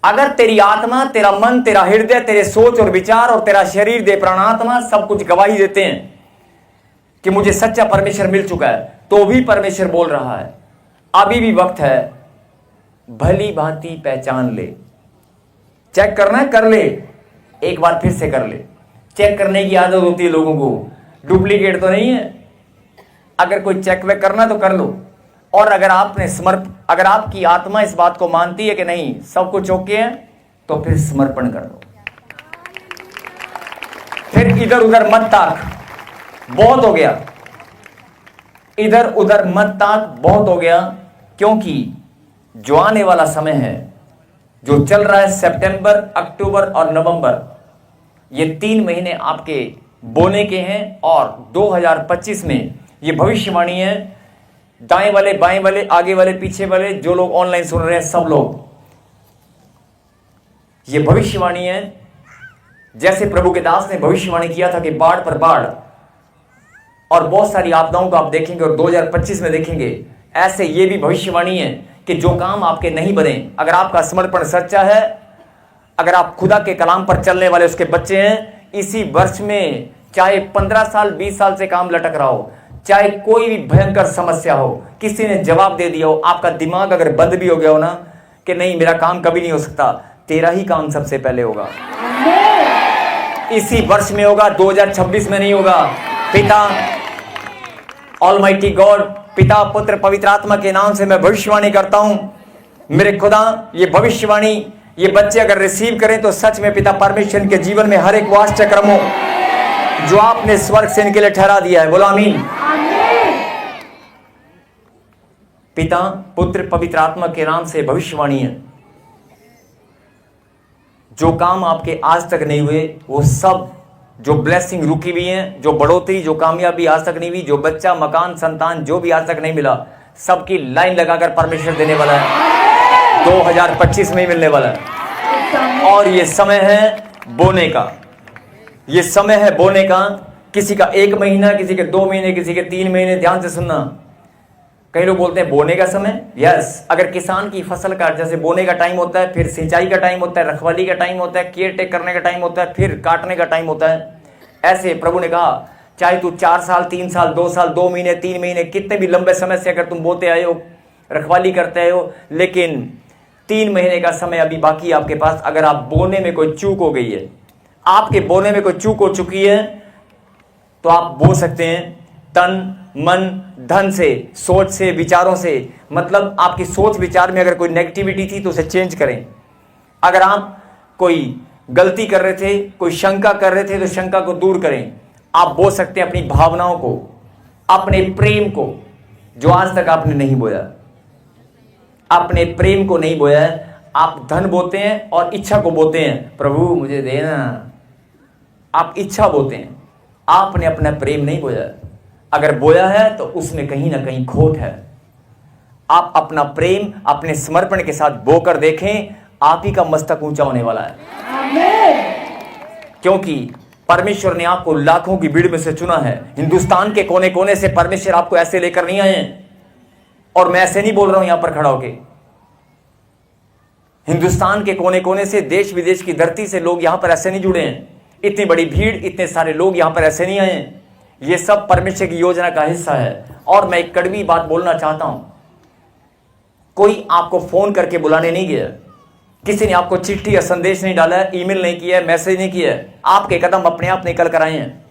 अगर तेरी आत्मा, तेरा मन, तेरा हृदय, तेरे सोच और विचार और तेरा शरीर, दे प्राणात्मा सब कुछ गवाही देते हैं कि मुझे सच्चा परमेश्वर मिल चुका है, तो भी परमेश्वर बोल रहा है अभी भी वक्त है, भली भांति पहचान ले। चेक करना है, कर ले, एक बार फिर से कर ले। चेक करने की आदत होती है लोगों को, डुप्लीकेट तो नहीं है। अगर कोई चेक वेक करना तो कर लो। और अगर अगर आपकी आत्मा इस बात को मानती है कि नहीं सब कुछ ओके है, तो फिर समर्पण कर दो। फिर इधर उधर मत ताक, बहुत हो गया। इधर उधर मत ताक, बहुत हो गया। क्योंकि जो आने वाला समय है, जो चल रहा है, सितंबर, अक्टूबर और नवंबर, ये 3 महीने आपके बोने के हैं। और 2025 में ये भविष्यवाणी है, दाएं वाले, बाएं वाले, आगे वाले, पीछे वाले, जो लोग ऑनलाइन सुन रहे हैं सब लोग, ये भविष्यवाणी है। जैसे प्रभु के दास ने भविष्यवाणी किया था कि बाढ़ पर बाढ़ और बहुत सारी आपदाओं को आप देखेंगे और 2025 में देखेंगे, ऐसे ये भी भविष्यवाणी है कि जो काम आपके नहीं बने, अगर आपका समर्पण सच्चा है, अगर आप खुदा के कलाम पर चलने वाले उसके बच्चे हैं, इसी वर्ष में चाहे 15 साल 20 साल से काम लटक रहा हो, चाहे कोई भी भयंकर समस्या हो, किसी ने जवाब दे दिया हो, आपका दिमाग अगर बंद भी हो गया हो ना कि नहीं मेरा काम कभी नहीं हो सकता, तेरा ही काम सबसे पहले होगा, इसी वर्ष में होगा, 2026 में नहीं होगा। पिता ऑलमाइटी गॉड, पिता पुत्र पवित्र आत्मा के नाम से मैं भविष्यवाणी करता हूं, मेरे खुदा ये भविष्यवाणी ये बच्चे अगर रिसीव करें तो सच में पिता परमेश्वर के जीवन में हर एक वास्तक्रम हो जो आपने स्वर्ग से इनके लिए ठहरा दिया है। बोलो आमीन। पिता पुत्र पवित्र आत्मा के नाम से भविष्यवाणी है, जो काम आपके आज तक नहीं हुए वो सब, जो ब्लेसिंग रुकी हुई है, जो बढ़ोतरी, जो कामयाबी आज तक नहीं हुई, जो बच्चा, मकान, संतान जो भी आज तक नहीं मिला, सबकी लाइन लगाकर परमेश्वर देने वाला है, 2025 में ही मिलने वाला है। और ये समय है बोने का, ये समय है बोने का। किसी का 1 महीना, किसी के 2 महीने, किसी के 3 महीने। ध्यान से सुनना, कई लोग बोलते हैं बोने का समय। यस, अगर किसान की फसल का जैसे बोने का टाइम होता है, फिर सिंचाई का टाइम होता है, रखवाली का टाइम होता है, केयर टेक करने का टाइम होता है, फिर काटने का टाइम होता है, ऐसे प्रभु ने कहा चाहे तू 4 साल 3 साल 2 साल 2 महीने 3 महीने कितने भी लंबे समय से अगर तुम बोते आए हो, रखवाली करते आए हो, लेकिन 3 महीने का समय अभी बाकी है आपके पास। अगर आप बोने में कोई चूक हो गई है, आपके बोने में कोई चूक हो चुकी है, तो आप बो सकते हैं तन मन धन से, सोच से, विचारों से। मतलब आपकी सोच विचार में अगर कोई नेगेटिविटी थी तो उसे चेंज करें। अगर आप कोई गलती कर रहे थे, कोई शंका कर रहे थे, तो शंका को दूर करें। आप बो सकते हैं अपनी भावनाओं को, अपने प्रेम को, जो आज तक आपने नहीं बोया, अपने प्रेम को नहीं बोया है। आप धन बोते हैं और इच्छा को बोते हैं, प्रभु मुझे देना, आप इच्छा बोते हैं, आपने अपना प्रेम नहीं बोया। अगर बोया है तो उसमें कहीं ना कहीं खोट है। आप अपना प्रेम अपने समर्पण के साथ बोकर देखें, आप ही का मस्तक ऊंचा होने वाला है। क्योंकि परमेश्वर ने आपको लाखों की भीड़ में से चुना है। हिंदुस्तान के कोने कोने से परमेश्वर आपको ऐसे लेकर नहीं आए हैं। और मैं ऐसे नहीं बोल रहा हूं यहां पर खड़ा होके, हिंदुस्तान के कोने कोने से, देश विदेश की धरती से लोग यहां पर ऐसे नहीं जुड़े हैं। इतनी बड़ी भीड़, इतने सारे लोग यहां पर ऐसे नहीं आए हैं। ये सब परमेश्वर की योजना का हिस्सा है। और मैं एक कड़वी बात बोलना चाहता हूं, कोई आपको फोन करके बुलाने नहीं गया, किसी ने आपको चिट्ठी या संदेश नहीं डाला है, ईमेल नहीं किया है, मैसेज नहीं किया है। आपके कदम अपने आप निकल कर आए हैं,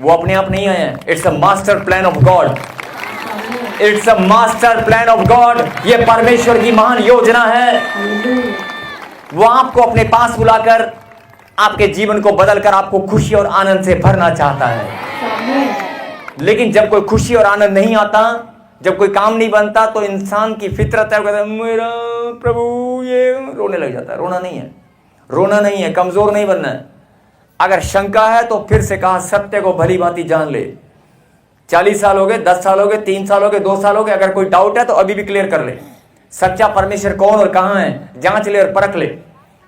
वो अपने आप नहीं आए हैं। It's a master plan of God, it's a master plan of God. ये परमेश्वर की महान योजना है। वो आपको अपने पास बुलाकर आपके जीवन को बदलकर आपको खुशी और आनंद से भरना चाहता है। लेकिन जब कोई खुशी और आनंद नहीं आता, जब कोई काम नहीं बनता, तो इंसान की फितरत है, कहता है मेरा प्रभु, ये रोने लग जाता है। रोना नहीं है, रोना नहीं है, कमजोर नहीं बनना है। अगर शंका है तो फिर से कहा सत्य को भली भांति जान ले। 40 साल हो गए, 10 साल हो गए, 3 साल हो गए, 2 साल हो गए, अगर कोई डाउट है तो अभी भी क्लियर कर ले। सच्चा परमेश्वर कौन और कहां है, जांच ले और परख ले।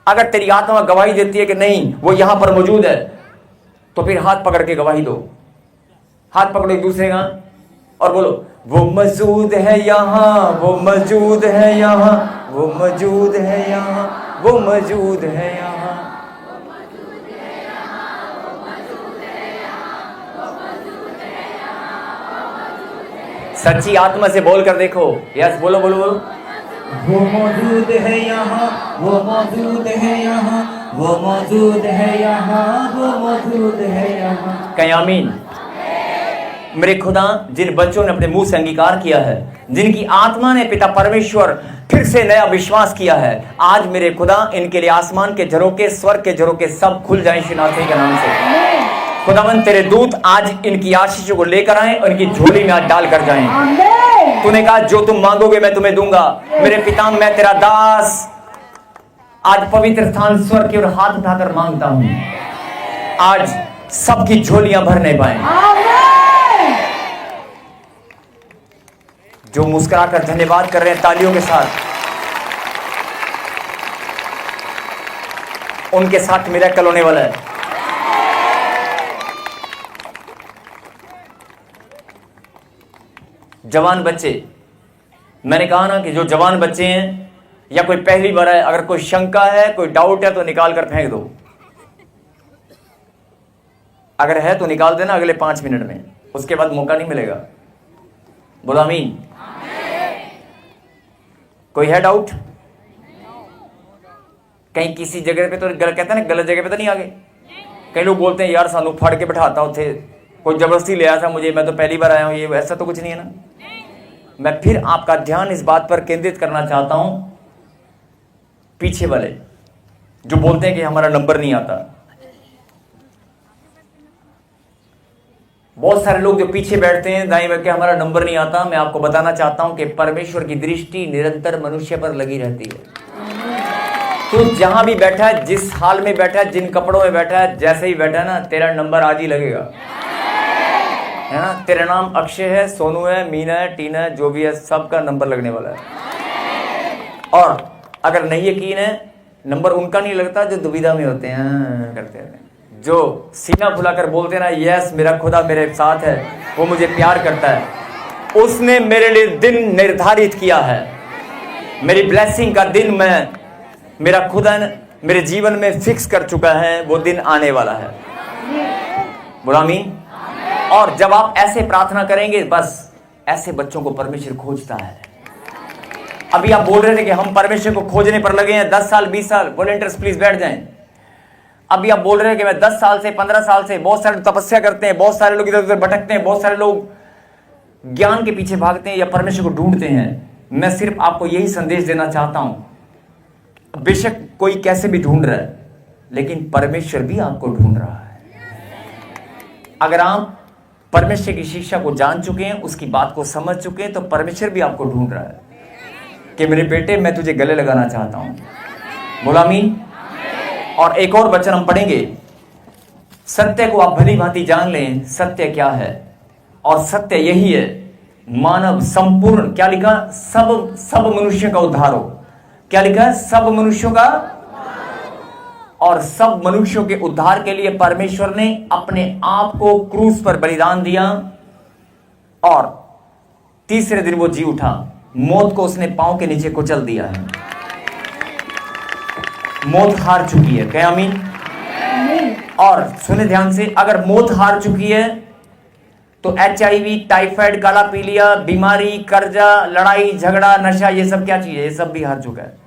अगर तेरी आत्मा गवाही देती है कि नहीं वो यहां पर मौजूद है, तो फिर हाथ पकड़ के गवाही दो। हाथ पकड़ो एक दूसरे का और बोलो वो मौजूद है यहाँ, वो मौजूद है यहाँ, वो मौजूद है यहाँ, वो मौजूद है यहाँ। सच्ची आत्मा से बोल कर देखो। यस, बोलो बोलो बोलो। वो मौजूद है यहाँ, वो मौजूद है यहाँ, वो मौजूद है यहाँ, वो मौजूद है यहाँ। कहीं आमीन। मेरे खुदा, जिन बच्चों ने अपने मुंह से अंगीकार किया है, जिनकी आत्मा ने पिता परमेश्वर फिर से नया विश्वास किया है, आज मेरे खुदा इनके लिए आसमान के झरोके, स्वर्ग के झरोके सब खुल जाएं यीशु नासरी के नाम से। खुदावंद तेरे दूत आज इनकी आशीषों को लेकर आए और इनकी झोली में आज डाल कर जाएं। तूने कहा जो तुम मांगोगे मैं तुम्हें दूंगा। मेरे पिता, मैं तेरा दास आज पवित्र स्थान स्वर्ग की ओर हाथ उठाकर मांगता हूं, आज सबकी झोलियां भरने पाए। जो मुस्कुराकर धन्यवाद कर रहे हैं तालियों के साथ, उनके साथ मिरेकल होने वाला है। जवान बच्चे, मैंने कहा ना कि जो जवान बच्चे हैं या कोई पहली बार है, अगर कोई शंका है, कोई डाउट है तो निकाल कर फेंक दो। अगर है तो निकाल देना अगले 5 मिनट में, उसके बाद मौका नहीं मिलेगा। बोलो आमीन। कोई है डाउट? कहीं किसी जगह पे तो कहते हैं ना, गलत जगह पे तो नहीं आ गए? कई लोग बोलते हैं यार सानू फाड़ के बैठाता उथे, कोई जबरदस्ती ले आया था मुझे, मैं तो पहली बार आया हूं। ये ऐसा तो कुछ नहीं है ना। मैं फिर आपका ध्यान इस बात पर केंद्रित करना चाहता हूं, पीछे वाले जो बोलते हैं कि हमारा नंबर नहीं आता। बहुत सारे लोग जो पीछे बैठते हैं दाएं बैठ के, हमारा नंबर नहीं आता। मैं आपको बताना चाहता हूं कि परमेश्वर की दृष्टि निरंतर मनुष्य पर लगी रहती है। तू जहां भी बैठा है, जिस हाल में बैठा है, जिन कपड़ों में बैठा है, जैसे ही बैठा है ना, तेरा नंबर आज ही लगेगा, है ना। तेरा नाम अक्षय है, सोनू है, मीना है, टीना है, जो भी है, सबका नंबर लगने वाला है। और अगर नहीं यकीन है, नंबर उनका नहीं लगता जो दुविधा में होते हैं, करते हैं, जो सीना फुलाकर बोलते हैं ना, यस मेरा खुदा मेरे साथ है, वो मुझे प्यार करता है, उसने मेरे लिए दिन निर्धारित किया है। मेरी ब्लेसिंग का दिन मेरा खुदा मेरे जीवन में फिक्स कर चुका है, वो दिन आने वाला है। बोला आमीन। और जब आप ऐसे प्रार्थना करेंगे, बस ऐसे बच्चों को परमेश्वर खोजता है। अभी आप बोल रहे थे कि हम परमेश्वर को खोजने पर लगे हैं 10 साल 20 साल। वॉलंटियर्स प्लीज बैठ जाएं। अभी आप बोल रहे हैं कि मैं 10 साल से 15 साल से, बहुत सारे तपस्या करते हैं, बहुत सारे लोग इधर उधर भटकते हैं, बहुत सारे लोग ज्ञान के पीछे भागते हैं या परमेश्वर को ढूंढते हैं। मैं सिर्फ आपको यही संदेश देना चाहता हूं, बेशक कोई कैसे भी ढूंढ रहा है, लेकिन परमेश्वर भी आपको ढूंढ रहा है। अगर आप परमेश्वर की शिक्षा को जान चुके हैं, उसकी बात को समझ चुके हैं, तो परमेश्वर भी आपको ढूंढ रहा है कि मेरे बेटे मैं तुझे गले लगाना चाहता हूं। बोला आमीन। और एक और वचन हम पढ़ेंगे, सत्य को आप भली भांति जान लें। सत्य क्या है? और सत्य यही है, मानव संपूर्ण, क्या लिखा, सब मनुष्यों का उद्धार हो। क्या लिखा है? सब मनुष्यों का। और सब मनुष्यों के उद्धार के लिए परमेश्वर ने अपने आप को क्रूस पर बलिदान दिया और तीसरे दिन वो जी उठा। मौत को उसने पांव के नीचे कुचल दिया है। मौत हार चुकी है। क्या आमीन? और सुने ध्यान से, अगर मौत हार चुकी है तो HIV, टाइफाइड, काला पीलिया, बीमारी, कर्जा, लड़ाई झगड़ा, नशा, ये सब क्या चीज है? ये सब भी हार चुका है।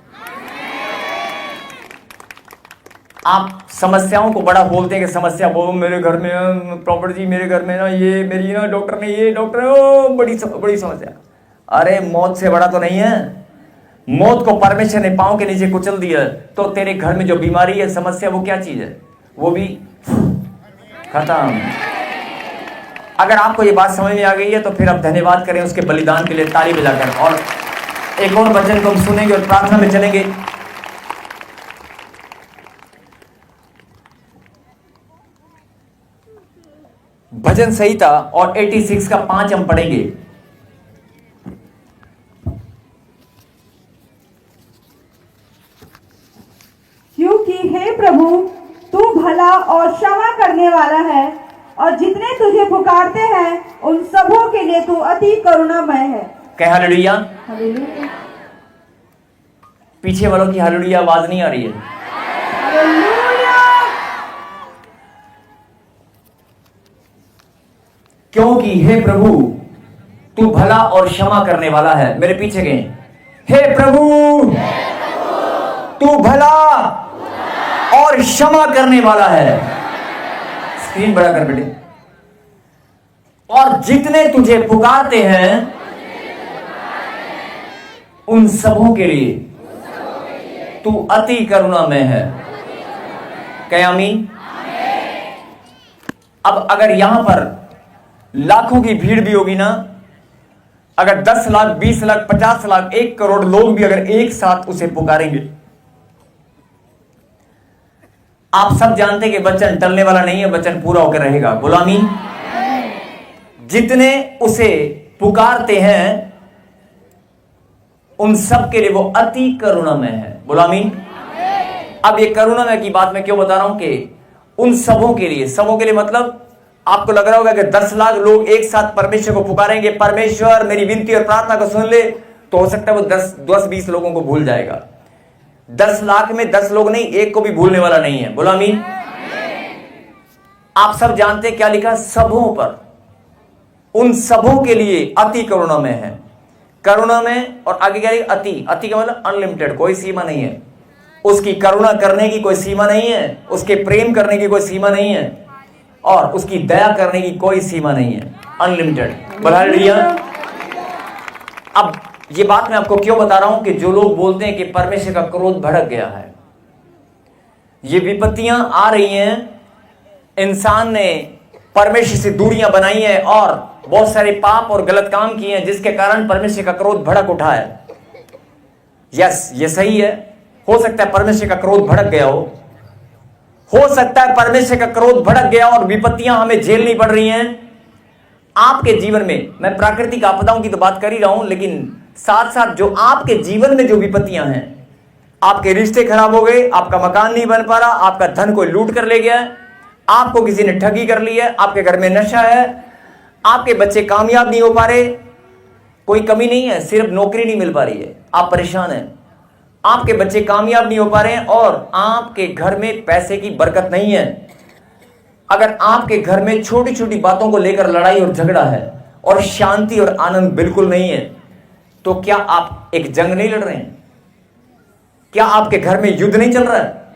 आप समस्याओं को बड़ा बोलते हैं कि समस्या, वो मेरे घर में प्रॉपर्टी, मेरे घर में ना ये, मेरी ना डॉक्टर ने ये, डॉक्टर ओ बड़ी समस्या। अरे मौत से बड़ा तो नहीं है। मौत को परमेश्वर ने पांव के नीचे कुचल दिया, तो तेरे घर में जो बीमारी है, समस्या, वो क्या चीज है? वो भी खत्म। अगर आपको ये बात समझ में आ गई है तो फिर आप धन्यवाद करें उसके बलिदान के लिए, ताली बजाकर। और एक और वचन को हम सुनेंगे और प्रार्थना में चलेंगे। भजन संहिता और 86 का 5 हम पढ़ेंगे। क्योंकि हे प्रभु, तू भला और क्षमा करने वाला है और जितने तुझे पुकारते हैं उन सबों के लिए तू अति करुणामय है। कह हालेलुया। हालेलुया। पीछे वालों की हालेलुया आवाज नहीं आ रही है। हालेलुया। क्योंकि हे प्रभु तू भला और क्षमा करने वाला है। मेरे पीछे गए, हे प्रभु तू भला और क्षमा करने वाला है। स्क्रीन बड़ा कर बेटे। और जितने तुझे पुकारते हैं उन सबों के लिए तू अति करुणामय है। कहे आमीन। अब अगर यहां पर लाखों की भीड़ भी होगी ना, अगर 10 लाख 20 लाख 50 लाख 1 करोड़ लोग भी अगर एक साथ उसे पुकारेंगे, आप सब जानते हैं कि वचन टलने वाला नहीं है, वचन पूरा होकर रहेगा। गुलामी जितने उसे पुकारते हैं उन सब के लिए वो अति करुणामय है। गुलामी अब ये करुणामय की बात मैं क्यों बता रहा हूं कि उन सबों के लिए मतलब आपको लग रहा होगा कि 10 लाख लोग एक साथ परमेश्वर को पुकारेंगे, परमेश्वर मेरी विनती और प्रार्थना को सुन ले, तो हो सकता है वो 10-20 लोगों को भूल जाएगा। 10 लाख में 10 लोग नहीं, एक को भी भूलने वाला नहीं है। बोला आमीन। आप सब जानते हैं क्या लिखा, सबों पर, उन सबों के लिए अति करुणामय है। करुणामय और आगे क्या लिखा, अति। अति का मतलब अनलिमिटेड, कोई सीमा नहीं है। उसकी करुणा करने की कोई सीमा नहीं है, उसके प्रेम करने की कोई सीमा नहीं है, और उसकी दया करने की कोई सीमा नहीं है। अनलिमिटेड। बोला हालेलुया। अब ये बात मैं आपको क्यों बता रहा हूं कि जो लोग बोलते हैं कि परमेश्वर का क्रोध भड़क गया है, ये विपत्तियां आ रही हैं, इंसान ने परमेश्वर से दूरियां बनाई हैं और बहुत सारे पाप और गलत काम किए हैं, जिसके कारण परमेश्वर का क्रोध भड़क उठा है। यस, ये सही है। हो सकता है परमेश्वर का क्रोध भड़क गया हो सकता है परमेश्वर का क्रोध भड़क गया और विपत्तियां हमें झेलनी पड़ रही हैं आपके जीवन में। मैं प्राकृतिक आपदाओं की तो बात कर ही रहा हूं, लेकिन साथ साथ जो आपके जीवन में जो विपत्तियां हैं, आपके रिश्ते खराब हो गए, आपका मकान नहीं बन पा रहा, आपका धन कोई लूट कर ले गया है, आपको किसी ने ठगी कर ली है, आपके घर में नशा है, आपके बच्चे कामयाब नहीं हो पा रहे, कोई कमी नहीं है, सिर्फ नौकरी नहीं मिल पा रही है, आप परेशान हैं, आपके बच्चे कामयाब नहीं हो पा रहे हैं और आपके घर में पैसे की बरकत नहीं है। अगर आपके घर में छोटी छोटी बातों को लेकर लड़ाई और झगड़ा है और शांति और आनंद बिल्कुल नहीं है, तो क्या आप एक जंग नहीं लड़ रहे हैं? क्या आपके घर में युद्ध नहीं चल रहा है?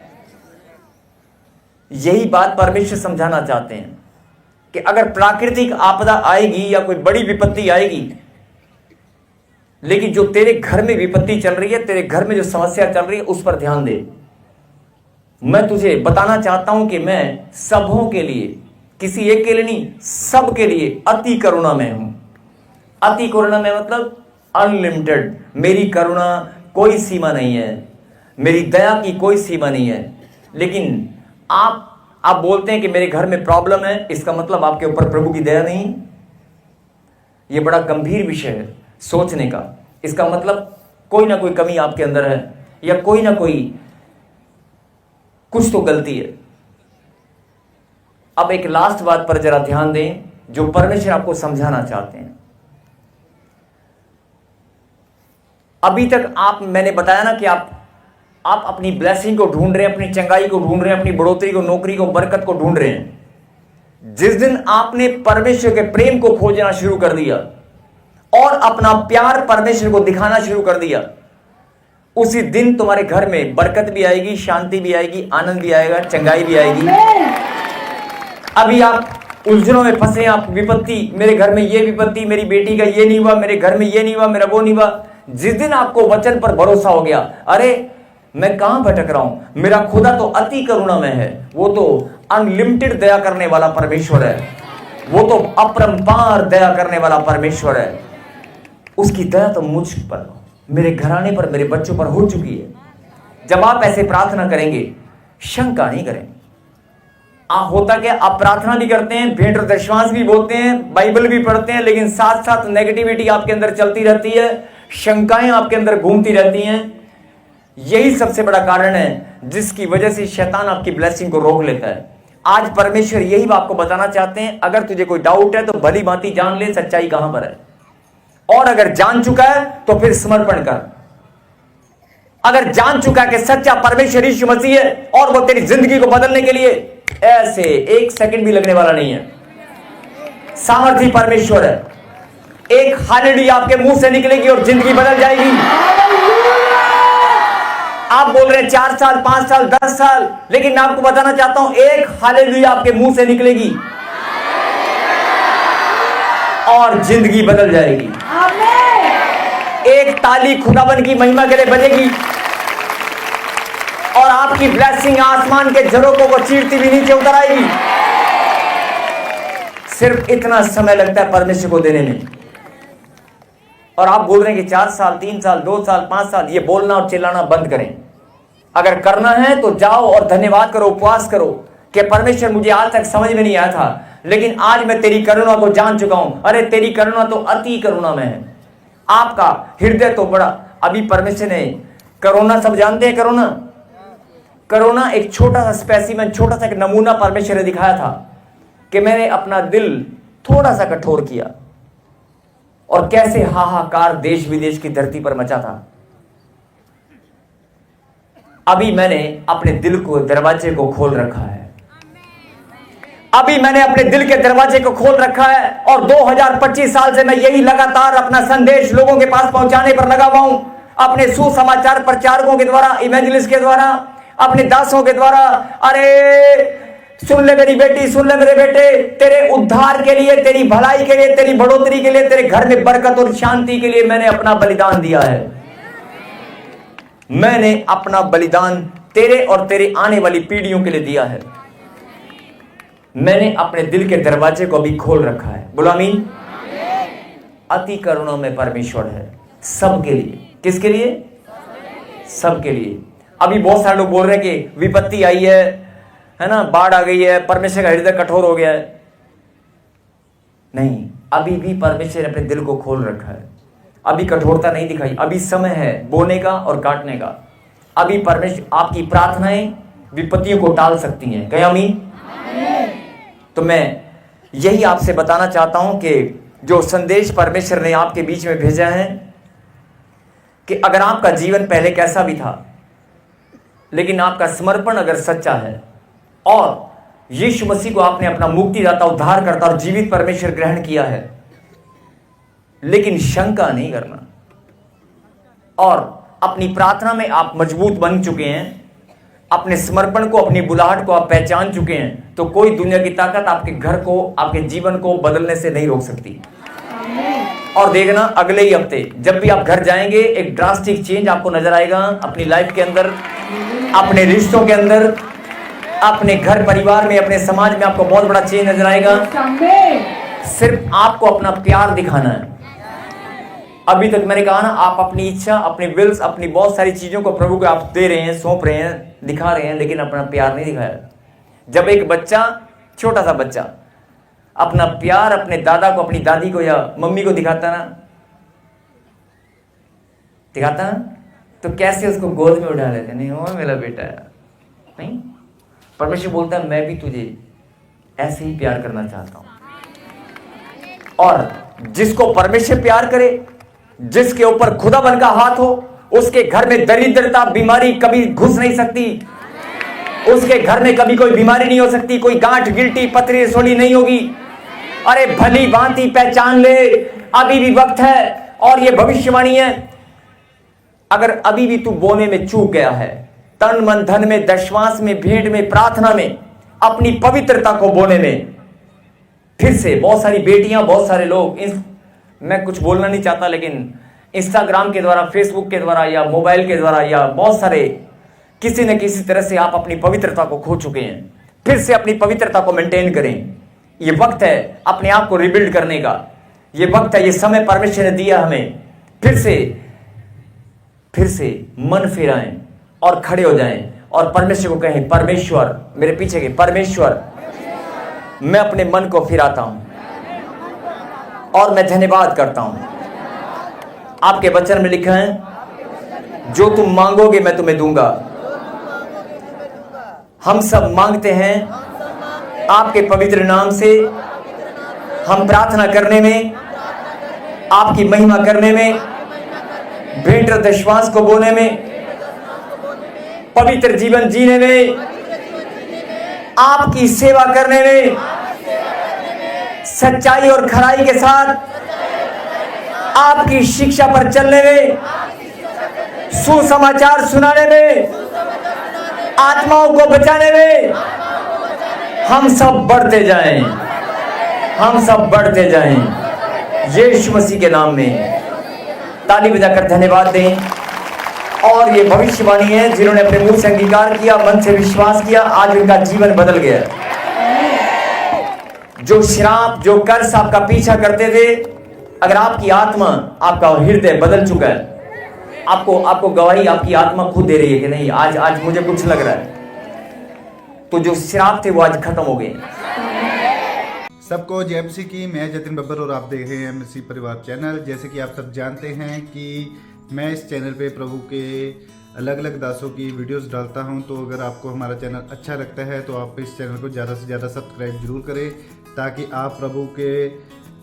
यही बात परमेश्वर समझाना चाहते हैं कि अगर प्राकृतिक आपदा आएगी या कोई बड़ी विपत्ति आएगी, लेकिन जो तेरे घर में विपत्ति चल रही है, तेरे घर में जो समस्या चल रही है, उस पर ध्यान दे। मैं तुझे बताना चाहता हूं कि मैं सबों के लिए, किसी एक के लिए नहीं, सब के लिए अति करुणामय हूं। अति करुणामय मतलब अनलिमिटेड। मेरी करुणा कोई सीमा नहीं है, मेरी दया की कोई सीमा नहीं है। लेकिन आप बोलते हैं कि मेरे घर में प्रॉब्लम है, इसका मतलब आपके ऊपर प्रभु की दया नहीं। यह बड़ा गंभीर विषय है सोचने का। इसका मतलब कोई ना कोई कमी आपके अंदर है, या कोई ना कोई कुछ तो गलती है। अब एक लास्ट बात पर जरा ध्यान दें, जो परमेश्वर आपको समझाना चाहते हैं। अभी तक मैंने बताया ना कि आप अपनी ब्लेसिंग को ढूंढ रहे हैं, अपनी चंगाई को ढूंढ रहे हैं, अपनी बढ़ोतरी को, नौकरी को, बरकत को ढूंढ रहे हैं। जिस दिन आपने परमेश्वर के प्रेम को खोजना शुरू कर दिया और अपना प्यार परमेश्वर को दिखाना शुरू कर दिया, उसी दिन तुम्हारे घर में बरकत भी आएगी, शांति भी आएगी, आनंद भी आएगा, चंगाई भी आएगी। अभी आप उलझनों में फंसे, आप विपत्ति, मेरे घर में ये विपत्ति, मेरी बेटी का ये नहीं हुआ, मेरे घर में ये नहीं हुआ, मेरा वो नहीं हुआ। जिस दिन आपको वचन पर भरोसा हो गया, अरे मैं कहां भटक रहा हूं, मेरा खुदा तो अति करुणामय है, वो तो अनलिमिटेड दया करने वाला परमेश्वर है, वो तो अपरंपार दया करने वाला परमेश्वर है। उसकी दया तो मुझ पर, मेरे घराने पर, मेरे बच्चों पर हो चुकी है। जब आप ऐसे प्रार्थना करेंगे, शंका नहीं करें। होता क्या, आप प्रार्थना भी करते हैं, भेंट और दशमांश भी बोलते हैं, बाइबल भी पढ़ते हैं, लेकिन साथ साथ नेगेटिविटी आपके अंदर चलती रहती है, शंकाएं आपके अंदर घूमती रहती हैं। यही सबसे बड़ा कारण है जिसकी वजह से शैतान आपकी ब्लेसिंग को रोक लेता है। आज परमेश्वर यही आपको बताना चाहते हैं, अगर तुझे कोई डाउट है तो भली भांति जान ले सच्चाई कहां पर है, और अगर जान चुका है तो फिर समर्पण कर। अगर जान चुका है कि सच्चा परमेश्वर यीशु मसीह है और वो तेरी जिंदगी को बदलने के लिए ऐसे 1 सेकंड भी लगने वाला नहीं है, सामर्थी परमेश्वर है। एक हालेलुया आपके मुंह से निकलेगी और जिंदगी बदल जाएगी। आप बोल रहे हैं 4 साल, 5 साल, 10 साल, लेकिन मैं आपको बताना चाहता हूं एक हालेलुया आपके मुंह से निकलेगी और जिंदगी बदल जाएगी। एक ताली खुदावन की महिमा के लिए बजेगी और आपकी ब्लेसिंग आसमान के झरोकों को चीरती भी नीचे उतर आएगी। सिर्फ इतना समय लगता है परमेश्वर को देने में। और आप बोल रहे हैं कि 4 साल, 3 साल, 2 साल, 5 साल, ये बोलना और चिल्लाना बंद करें। अगर करना है तो जाओ और धन्यवाद करो, उपवास करो कि परमेश्वर मुझे आज तक समझ में नहीं आया था, लेकिन आज मैं तेरी करुणा को जान चुका हूं। अरे तेरी करुणा तो अति करुणा में है, आपका हृदय तो बड़ा। अभी परमेश्वर ने कोरोना, सब जानते हैं कोरोना, कोरोना एक छोटा सा स्पेसिमेन, छोटा सा एक नमूना परमेश्वर ने दिखाया था कि मैंने अपना दिल थोड़ा सा कठोर किया और कैसे हाहाकार देश विदेश की धरती पर मचा था। अभी मैंने अपने दिल को, दरवाजे को खोल रखा है। अभी मैंने अपने दिल के दरवाजे को खोल रखा है और 2025 साल से मैं यही लगातार अपना संदेश लोगों के पास पहुंचाने पर लगा हुआ हूं, अपने सुसमाचार प्रचारकों के द्वारा, इवेंजलिस्ट के द्वारा, अपने दासों के द्वारा। अरे सुन ले मेरी बेटी, सुन ले मेरे बेटे, तेरे उद्धार के लिए, तेरी भलाई के लिए, तेरी बढ़ोतरी के लिए, तेरे घर में बरकत और शांति के लिए मैंने अपना बलिदान दिया है। मैंने अपना बलिदान तेरे और तेरे आने वाली पीढ़ियों के लिए दिया है। मैंने अपने दिल के दरवाजे को भी खोल रखा है। बोलो आमीन। अति करुणा में परमेश्वर है सबके लिए। किसके लिए? सबके लिए। अभी बहुत सारे लोग बोल रहे हैं कि विपत्ति आई है ना, बाढ़ आ गई है, परमेश्वर का हृदय कठोर हो गया है। नहीं, अभी भी परमेश्वर ने अपने दिल को खोल रखा है, अभी कठोरता नहीं दिखाई। अभी समय है बोने का और काटने का। अभी परमेश्वर आपकी प्रार्थनाएं विपत्तियों को टाल सकती हैं। कहीं आमीन। तो मैं यही आपसे बताना चाहता हूं कि जो संदेश परमेश्वर ने आपके बीच में भेजा है कि अगर आपका जीवन पहले कैसा भी था, लेकिन आपका समर्पण अगर सच्चा है और यीशु मसीह को आपने अपना मुक्तिदाता, उद्धारकर्ता और जीवित परमेश्वर ग्रहण किया है, लेकिन शंका नहीं करना और अपनी प्रार्थना में आप मजबूत बन चुके हैं, अपने समर्पण को, अपनी बुलाहट को आप पहचान चुके हैं, तो कोई दुनिया की ताकत आपके घर को, आपके जीवन को बदलने से नहीं रोक सकती। और देखना अगले ही हफ्ते जब भी आप घर जाएंगे, एक ड्रास्टिक चेंज आपको नजर आएगा अपनी लाइफ के अंदर, अपने रिश्तों के अंदर, अपने घर परिवार में, अपने समाज में आपको बहुत बड़ा चेंज नजर आएगा। सिर्फ आपको अपना प्यार दिखाना है। अभी तक मैंने कहा ना, आप अपनी इच्छा, अपनी विल्स, अपनी बहुत सारी चीजों को प्रभु को आप दे रहे हैं, सौंप रहे हैं, दिखा रहे हैं, लेकिन अपना प्यार नहीं दिखाया। जब एक बच्चा, छोटा सा बच्चा अपना प्यार अपने दादा को, अपनी दादी को या मम्मी को दिखाता ना, तो कैसे उसको गोद में उठा लेते, नहीं वो मेरा बेटा है। नहीं, परमेश्वर बोलता है मैं भी तुझे ऐसे ही प्यार करना चाहता हूं। और जिसको परमेश्वर प्यार करे, जिसके ऊपर खुदावन का हाथ हो, उसके घर में दरिद्रता, बीमारी कभी घुस नहीं सकती। उसके घर में कभी कोई बीमारी नहीं हो सकती, कोई गांठ, गिल्टी, पथरी, सोली नहीं होगी। अरे भली भांति पहचान ले, अभी भी वक्त है। और ये भविष्यवाणी है, अगर अभी भी तू बोने में चूक गया है, तन मन धन में, दशवांश में, भेंट में, प्रार्थना में, अपनी पवित्रता को बोने में, फिर से बहुत सारी बेटियां, बहुत सारे लोग, मैं कुछ बोलना नहीं चाहता, लेकिन इंस्टाग्राम के द्वारा, फेसबुक के द्वारा या मोबाइल के द्वारा या बहुत सारे किसी न किसी तरह से आप अपनी पवित्रता को खो चुके हैं। फिर से अपनी पवित्रता को मेंटेन करें। ये वक्त है अपने आप को रिबिल्ड करने का। ये वक्त है, ये समय परमेश्वर ने दिया हमें। फिर से मन फिराएं और खड़े हो जाएं और परमेश्वर को कहें, परमेश्वर, मेरे पीछे के परमेश्वर, मैं अपने मन को फिराता हूं और मैं धन्यवाद करता हूं। आपके वचन में लिखा है, जो तुम मांगोगे मैं तुम्हें दूंगा। हम सब मांगते हैं आपके पवित्र नाम से हम प्रार्थना करने में, आपकी महिमा करने में, भेंट और विश्वास को बोलने में, पवित्र जीवन जीने में, आपकी सेवा करने में, सच्चाई और खराई के साथ आपकी शिक्षा पर चलने में, सुसमाचार सुनाने में, आत्माओं को बचाने में हम सब बढ़ते जाएं, हम सब बढ़ते जाएं। यीशु मसीह के नाम में ताली बजाकर धन्यवाद दें। और ये भविष्यवाणी है, जिन्होंने अपने मुंह से अंगीकार किया, मन से विश्वास किया, आज उनका जीवन बदल गया। जो श्राप, जो कर्स आपका पीछा करते थे, अगर आपकी आत्मा, आपका हृदय बदल चुका है, आपको गवाही आपकी आत्मा खुद दे रही है कि नहीं, आज मुझे कुछ लग रहा है, तो जो श्राप थे वो आज खत्म हो गए। सबको जय मसीह की। मैं जतिन बब्बर और आप देख रहे हैं मसीह परिवार चैनल। जैसे कि आप सब जानते हैं कि मैं इस चैनल पे प्रभु के अलग अलग दासों की वीडियोस डालता हूं, तो अगर आपको हमारा चैनल अच्छा लगता है तो आप इस चैनल को ज़्यादा से ज़्यादा सब्सक्राइब जरूर करें, ताकि आप प्रभु के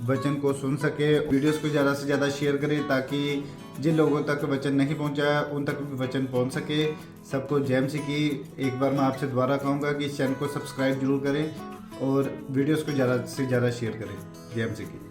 वचन को सुन सके। वीडियोस को ज़्यादा से ज़्यादा शेयर करें, ताकि जिन लोगों तक वचन नहीं पहुंचा उन तक भी वचन पहुंच सके। सबको जय मसीह की। एक बार मैं आपसे दोबारा कहूँगा कि इस चैनल को सब्सक्राइब जरूर करें और वीडियोस को ज़्यादा से ज़्यादा शेयर करें। जय मसीह की।